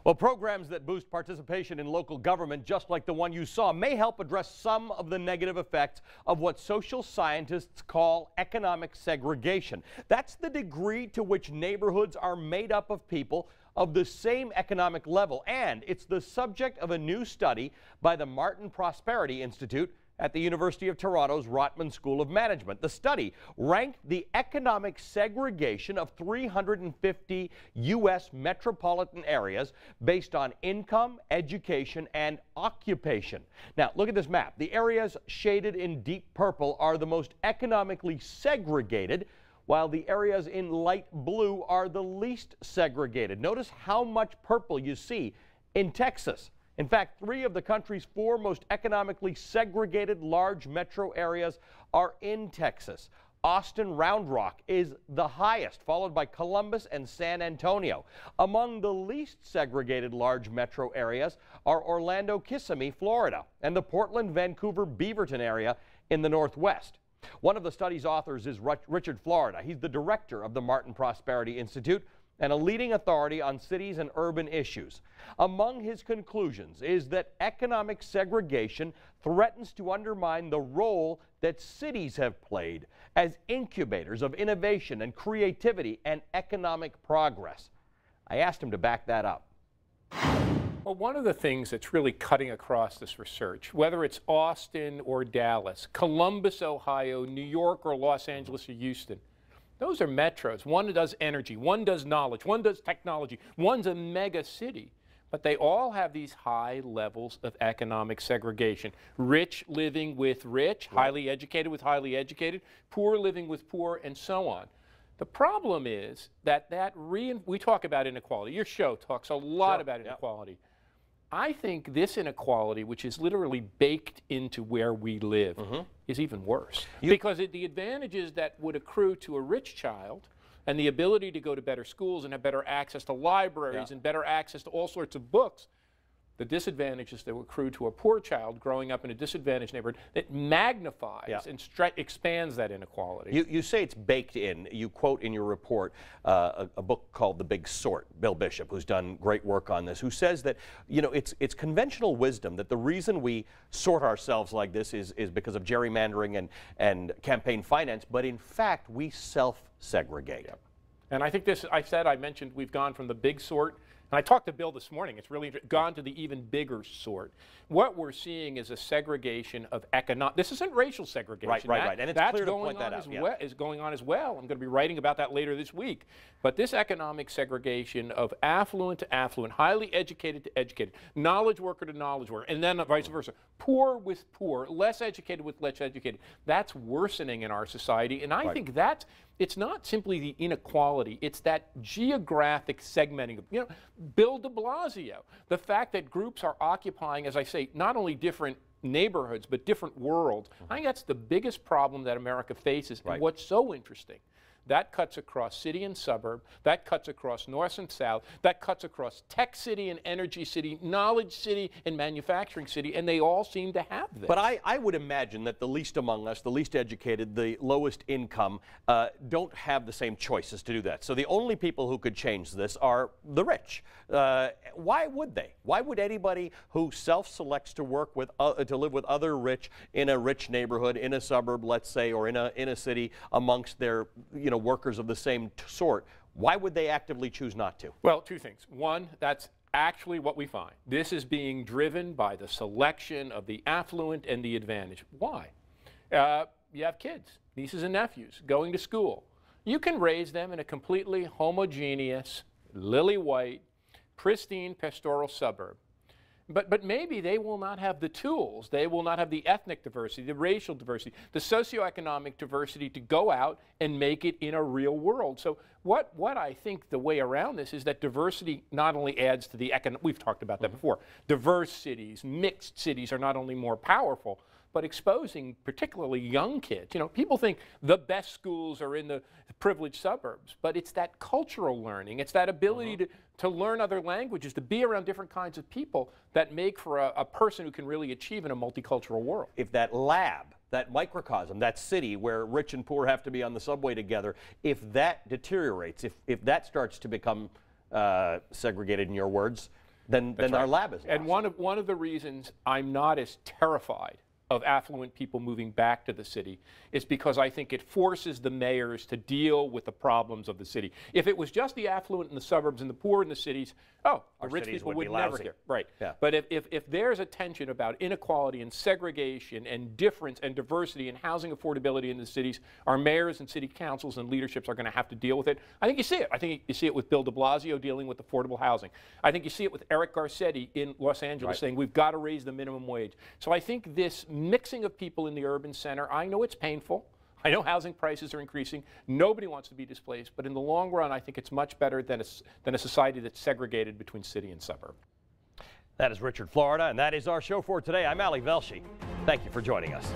Well, programs that boost participation in local government, just like the one you saw, may help address some of the negative effects of what social scientists call economic segregation. That's the degree to which neighborhoods are made up of people of the same economic level. And it's the subject of a new study by the Martin Prosperity Institute at the University of Toronto's Rotman School of Management. The study ranked the economic segregation of 350 U.S. metropolitan areas based on income, education, and occupation. Now, look at this map. The areas shaded in deep purple are the most economically segregated, while the areas in light blue are the least segregated. Notice how much purple you see in Texas. In fact, 3 of the country's 4 most economically segregated large metro areas are in Texas. Austin Round Rock is the highest, followed by Columbus and San Antonio. Among the least segregated large metro areas are Orlando, Kissimmee, Florida, and the Portland, Vancouver, Beaverton area in the Northwest. One of the study's authors is Richard Florida. He's the director of the Martin Prosperity Institute and a leading authority on cities and urban issues. Among his conclusions is that economic segregation threatens to undermine the role that cities have played as incubators of innovation and creativity and economic progress. I asked him to back that up. Well, one of the things that's really cutting across this research, whether it's Austin or Dallas, Columbus, Ohio, New York or Los Angeles or Houston, those are metros. One does energy, one does knowledge, one does technology, one's a mega city. But they all have these high levels of economic segregation. Rich living with rich, highly educated with highly educated, poor living with poor, and so on. The problem is that we talk about inequality. Your show talks a lot about inequality. I think this inequality, which is literally baked into where we live, is even worse. Because the advantages that would accrue to a rich child and the ability to go to better schools and have better access to libraries and better access to all sorts of books, the disadvantages that would accrue to a poor child growing up in a disadvantaged neighborhood, that magnifies and expands that inequality. You say it's baked in. You quote in your report a book called The Big Sort, Bill Bishop, who's done great work on this, who says that, you know, it's conventional wisdom that the reason we sort ourselves like this is because of gerrymandering and campaign finance, but in fact we self-segregate. And I think I mentioned we've gone from the big sort. And I talked to Bill this morning. It's really gone to the even bigger sort. What we're seeing is a segregation of economic. This isn't racial segregation. Right. And it's clear to point that out. Is going on as well. I'm going to be writing about that later this week. But this economic segregation of affluent to affluent, highly educated to educated, knowledge worker to knowledge worker, and then vice versa, poor with poor, less educated with less educated. That's worsening in our society. And I think it's not simply the inequality, it's that geographic segmenting. You know, Bill de Blasio, the fact that groups are occupying, as I say, not only different neighborhoods, but different worlds. I think that's the biggest problem that America faces. And what's so interesting, that cuts across city and suburb, that cuts across north and south, that cuts across tech city and energy city, knowledge city and manufacturing city, and they all seem to have this. But I would imagine that the least among us, the least educated, the lowest income, don't have the same choices to do that. So the only people who could change this are the rich. Why would they? Why would anybody who self-selects to work with, to live with other rich in a rich neighborhood, in a suburb, let's say, or in a city amongst their, workers of the same sort, why would they actively choose not to? Well, 2 things. One, that's actually what we find. This is being driven by the selection of the affluent and the advantage. Why? You have kids, nieces and nephews, going to school. You can raise them in a completely homogeneous, lily-white, pristine pastoral suburb. But maybe they will not have the tools, they will not have the ethnic diversity, the racial diversity, the socioeconomic diversity to go out and make it in a real world. So what I think the way around this is that diversity not only adds to the we've talked about that before, diverse cities, mixed cities are not only more powerful, but exposing particularly young kids. You know, people think the best schools are in the privileged suburbs, but it's that cultural learning, it's that ability to learn other languages, to be around different kinds of people that make for a person who can really achieve in a multicultural world. If that lab, that microcosm, that city where rich and poor have to be on the subway together, if that deteriorates, if that starts to become segregated in your words, than our lab is. And one of the reasons I'm not as terrified of affluent people moving back to the city is because I think it forces the mayors to deal with the problems of the city. If it was just the affluent in the suburbs and the poor in the cities, the rich people would never hear. Right. Yeah. But if there's a tension about inequality and segregation and difference and diversity and housing affordability in the cities, our mayors and city councils and leaderships are going to have to deal with it. I think you see it. I think you see it with Bill de Blasio dealing with affordable housing. I think you see it with Eric Garcetti in Los Angeles saying we've got to raise the minimum wage. So I think this mixing of people in the urban center, I know it's painful. I know housing prices are increasing. Nobody wants to be displaced. But in the long run, I think it's much better than a society that's segregated between city and suburb. That is Richard, Florida, and that is our show for today. I'm Ali Velshi. Thank you for joining us.